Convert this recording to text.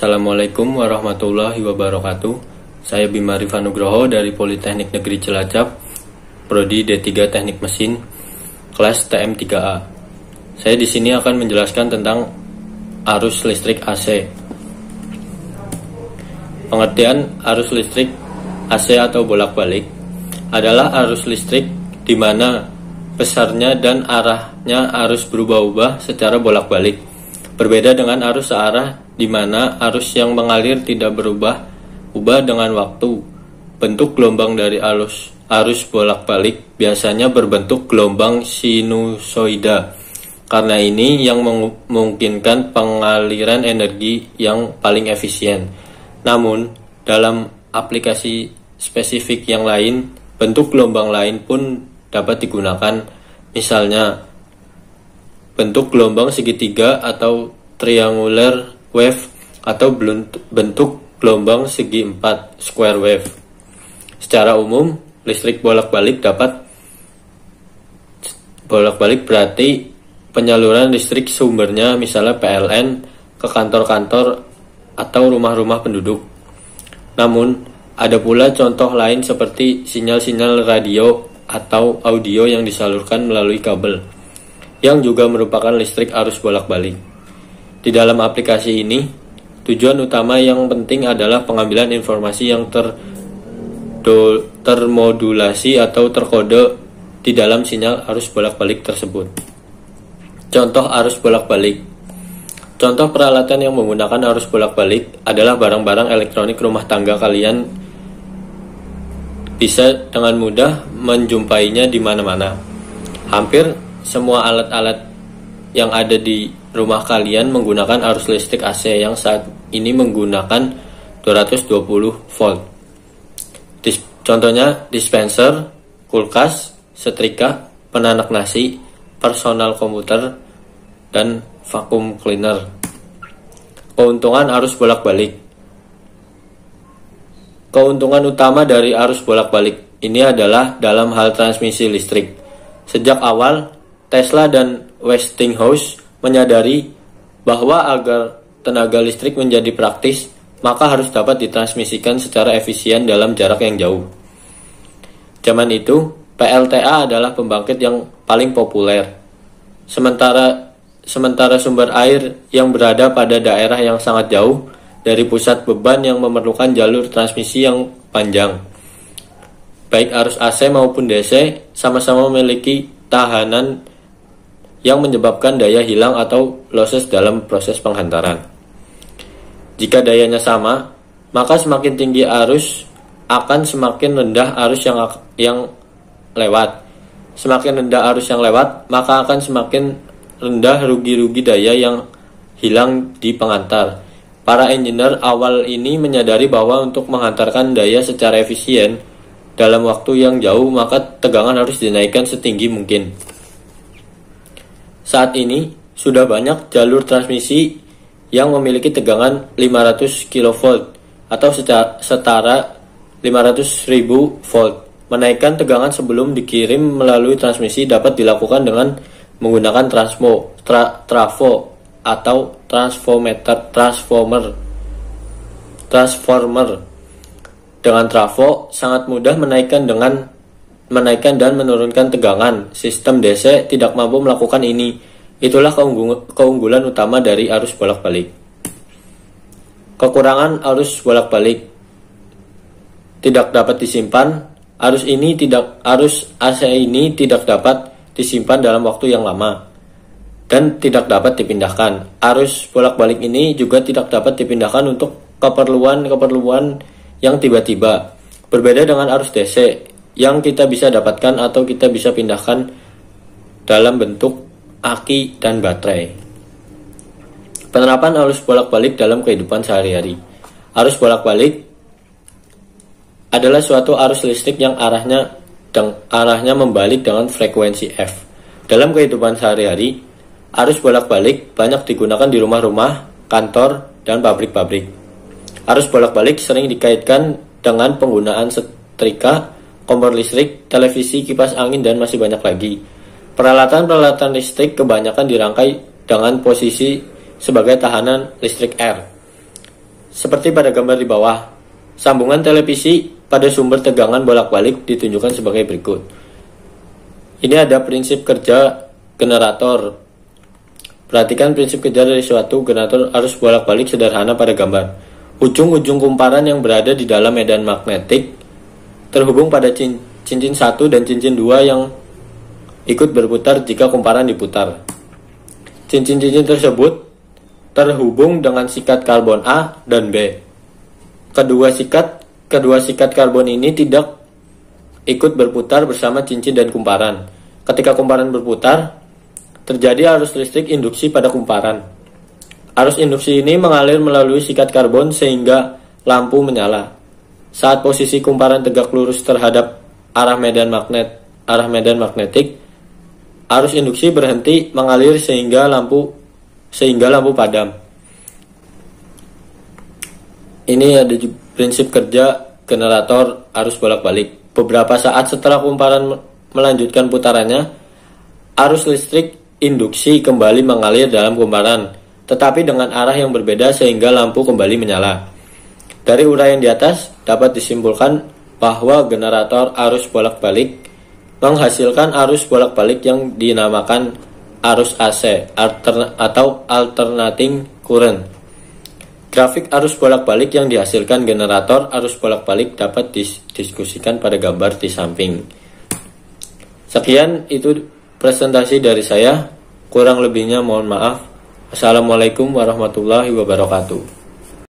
Assalamualaikum warahmatullahi wabarakatuh. Saya Bima Rifanugroho dari Politeknik Negeri Cilacap, Prodi D3 Teknik Mesin, kelas TM3A. Saya di sini akan menjelaskan tentang arus listrik AC. Pengertian arus listrik AC atau bolak-balik adalah arus listrik di mana besarnya dan arahnya arus berubah-ubah secara bolak-balik. Berbeda dengan arus searah di mana arus yang mengalir tidak berubah-ubah dengan waktu. Bentuk gelombang dari arus bolak-balik biasanya berbentuk gelombang sinusoida. Karena ini yang memungkinkan pengaliran energi yang paling efisien. Namun, dalam aplikasi spesifik yang lain, bentuk gelombang lain pun dapat digunakan. Misalnya, bentuk gelombang segitiga atau triangular wave atau bentuk gelombang segi empat square wave. Secara umum, listrik bolak-balik berarti penyaluran listrik sumbernya misalnya PLN ke kantor-kantor atau rumah-rumah penduduk. Namun, ada pula contoh lain seperti sinyal-sinyal radio atau audio yang disalurkan melalui kabel, yang juga merupakan listrik arus bolak-balik. Di dalam aplikasi ini, tujuan utama yang penting adalah pengambilan informasi yang termodulasi atau terkode di dalam sinyal arus bolak-balik tersebut. Contoh arus bolak-balik. Contoh peralatan yang menggunakan arus bolak-balik adalah barang-barang elektronik rumah tangga. Kalian bisa dengan mudah menjumpainya di mana-mana. Hampir semua alat-alat yang ada di rumah kalian menggunakan arus listrik AC yang saat ini menggunakan 220 volt. Contohnya dispenser, kulkas, setrika, penanak nasi, personal komputer, dan vacuum cleaner. Keuntungan arus bolak-balik. Keuntungan utama dari arus bolak-balik ini adalah dalam hal transmisi listrik. Sejak awal, Tesla dan Westinghouse menyadari bahwa agar tenaga listrik menjadi praktis, maka harus dapat ditransmisikan secara efisien dalam jarak yang jauh. Zaman itu, PLTA adalah pembangkit yang paling populer. Sementara sumber air yang berada pada daerah yang sangat jauh dari pusat beban yang memerlukan jalur transmisi yang panjang. Baik arus AC maupun DC sama-sama memiliki tahanan yang menyebabkan daya hilang atau losses dalam proses penghantaran. Jika dayanya sama, maka semakin tinggi arus akan semakin rendah arus yang lewat. Semakin rendah arus yang lewat, maka akan semakin rendah rugi-rugi daya yang hilang di penghantar. Para engineer awal ini menyadari bahwa untuk menghantarkan daya secara efisien dalam waktu yang jauh, maka tegangan harus dinaikkan setinggi mungkin. Saat ini, sudah banyak jalur transmisi yang memiliki tegangan 500 kV atau setara 500.000 volt. Menaikkan tegangan sebelum dikirim melalui transmisi dapat dilakukan dengan menggunakan trafo atau transformer. Dengan trafo sangat mudah menaikkan dan menurunkan tegangan. Sistem DC tidak mampu melakukan ini. Itulah keunggulan utama dari arus bolak-balik. Kekurangan arus bolak-balik: tidak dapat disimpan. Arus AC ini tidak dapat disimpan dalam waktu yang lama dan tidak dapat dipindahkan. Arus bolak-balik ini juga tidak dapat dipindahkan untuk keperluan yang tiba-tiba. Berbeda dengan arus DC yang kita bisa dapatkan atau kita bisa pindahkan dalam bentuk aki dan baterai. Penerapan arus bolak-balik dalam kehidupan sehari-hari. Arus bolak-balik adalah suatu arus listrik yang arahnya membalik dengan frekuensi F. Dalam kehidupan sehari-hari, arus bolak-balik banyak digunakan di rumah-rumah, kantor, dan pabrik-pabrik. Arus bolak-balik sering dikaitkan dengan penggunaan setrika, kompor listrik, televisi, kipas angin, dan masih banyak lagi. Peralatan-peralatan listrik kebanyakan dirangkai dengan posisi sebagai tahanan listrik R. Seperti pada gambar di bawah, sambungan televisi pada sumber tegangan bolak-balik ditunjukkan sebagai berikut. Ini ada prinsip kerja generator. Perhatikan prinsip kerja dari suatu generator arus bolak-balik sederhana pada gambar. Ujung-ujung kumparan yang berada di dalam medan magnetik terhubung pada cincin 1 dan cincin 2 yang ikut berputar jika kumparan diputar. Cincin-cincin tersebut terhubung dengan sikat karbon A dan B. Kedua sikat karbon ini tidak ikut berputar bersama cincin dan kumparan. Ketika kumparan berputar, terjadi arus listrik induksi pada kumparan. Arus induksi ini mengalir melalui sikat karbon sehingga lampu menyala. Saat posisi kumparan tegak lurus terhadap arah medan magnetik, arus induksi berhenti mengalir sehingga lampu padam. Ini ada prinsip kerja generator arus bolak-balik. Beberapa saat setelah kumparan melanjutkan putarannya, arus listrik induksi kembali mengalir dalam kumparan, tetapi dengan arah yang berbeda sehingga lampu kembali menyala. Dari uraian di atas dapat disimpulkan bahwa generator arus bolak-balik menghasilkan arus bolak-balik yang dinamakan arus AC atau alternating current. Grafik arus bolak-balik yang dihasilkan generator arus bolak-balik dapat didiskusikan pada gambar di samping. Sekian itu presentasi dari saya. Kurang lebihnya mohon maaf. Assalamualaikum warahmatullahi wabarakatuh.